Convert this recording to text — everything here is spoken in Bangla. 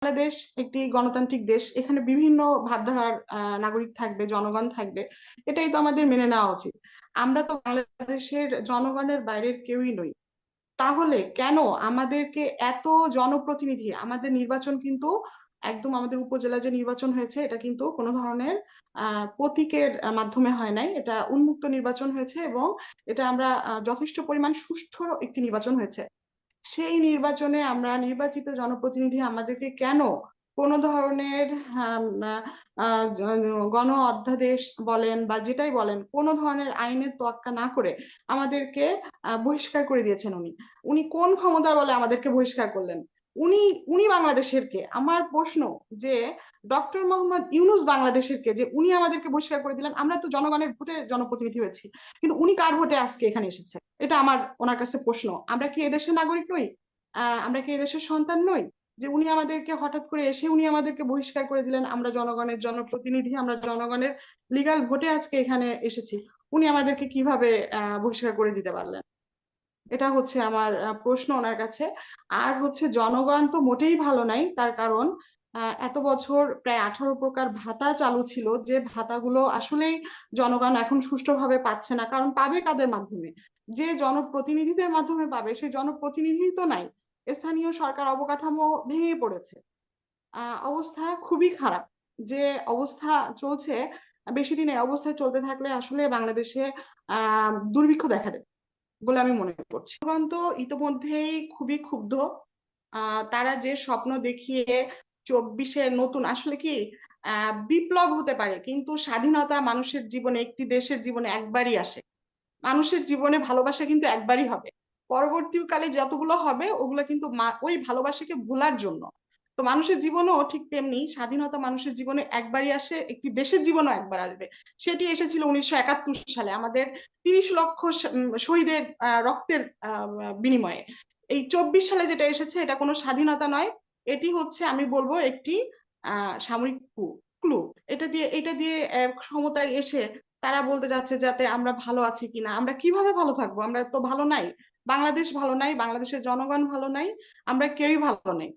বাংলাদেশ একটি গণতান্ত্রিক দেশ, এখানে বিভিন্ন ভাবধারার নাগরিক থাকবে, জনগণ থাকবে। এটাই তো আমাদের মেনে নেওয়া উচিত। আমরা তো বাংলাদেশের জনগণের বাইরের কেউই নই। তাহলে কেন আমাদেরকে এত জনপ্রতিনিধি, আমাদের নির্বাচন কিন্তু একদম, আমাদের উপজেলা যে নির্বাচন হয়েছে এটা কিন্তু কোনো ধরনের প্রতীকের মাধ্যমে হয় নাই, এটা উন্মুক্ত নির্বাচন হয়েছে এবং এটা আমরা যথেষ্ট পরিমাণ সুষ্ঠু একটি নির্বাচন হয়েছে। সেই নির্বাচনে আমরা নির্বাচিত জনপ্রতিনিধি আমাদেরকে কেন কোনো ধরনের আম, আহ, গণ অধ্যাদেশ বলেন বা যেটাই বলেন, কোনো ধরনের আইনের তোয়াক্কা না করে আমাদেরকে বহিষ্কার করে দিয়েছেন। উনি উনি কোন ক্ষমতার বলে আমাদেরকে বহিষ্কার করলেন? উনি উনি বাংলাদেশের কে? আমার প্রশ্ন যে ডক্টর মোহাম্মদ ইউনূস বাংলাদেশের কে, যে উনি আমাদেরকে বহিষ্কার করে দিলেন? আমরা তো জনগণের ভোটে জনপ্রতিনিধি হয়েছি, কিন্তু উনি কার ভোটে আজকে এখানে এসেছে? এটা আমার ওনার কাছে প্রশ্ন। আমরা কি এদেশের নাগরিক নই? আমরা কি এদেশের সন্তান নই, যে উনি আমাদেরকে হঠাৎ করে এসে উনি আমাদেরকে বহিষ্কার করে দিলেন? আমরা জনগণের জনপ্রতিনিধি, আমরা জনগণের লিগাল ভোটে আজকে এখানে এসেছি, উনি আমাদেরকে কিভাবে বহিষ্কার করে দিতে পারলেন? এটা হচ্ছে আমার প্রশ্ন ওনার কাছে। আর হচ্ছে জনগণ তো মোটেই ভালো নাই, তার কারণ এত বছর প্রায় 18 প্রকার ভাতা চালু ছিল, যে ভাতাগুলো আসলেই জনগণ এখন সুষ্ঠুভাবে পাচ্ছে না। কারণ পাবে কাদের মাধ্যমে? যে জনপ্রতিনিধিদের মাধ্যমে পাবে, সেই জনপ্রতিনিধি তো নাই। স্থানীয় সরকার অবকাঠামো ভেঙে পড়েছে, অবস্থা খুবই খারাপ। যে অবস্থা চলছে, বেশি দিন এই অবস্থায় চলতে থাকলে আসলে বাংলাদেশে দুর্ভিক্ষ দেখা দেবে বলে আমি মনে করছি। জনগণ তো ইতোমধ্যেই খুবই ক্ষুব্ধ। তারা যে স্বপ্ন দেখিয়ে 24-এ নতুন আসলে কি বিপ্লব হতে পারে, কিন্তু স্বাধীনতা মানুষের জীবনে, একটি দেশের জীবনে একবারই আসে। মানুষের জীবনে ভালোবাসা কিন্তু একবারই হবে, পরবর্তীকালে যতগুলো হবে ওগুলো কিন্তু ওই ভালোবাসাকে ভোলার জন্য। তো মানুষের জীবনেও ঠিক তেমনি, স্বাধীনতা মানুষের জীবনে একবারই আসে, একটি দেশের জীবনেও একবার আসবে। সেটি এসেছিল 1971 সালে, আমাদের 30 লক্ষ শহীদের রক্তের বিনিময়ে। এই 24 সালে যেটা এসেছে, এটা কোনো স্বাধীনতা নয়, এটি হচ্ছে আমি বলবো একটি সামরিক ক্লু। এটা দিয়ে ক্ষমতায় এসে তারা বলতে যাচ্ছে যাতে আমরা ভালো আছি কিনা। আমরা কিভাবে ভালো থাকবো? আমরা তো ভালো নাই, বাংলাদেশ ভালো নাই, বাংলাদেশের জনগণ ভালো নাই, আমরা কেউই ভালো নাই।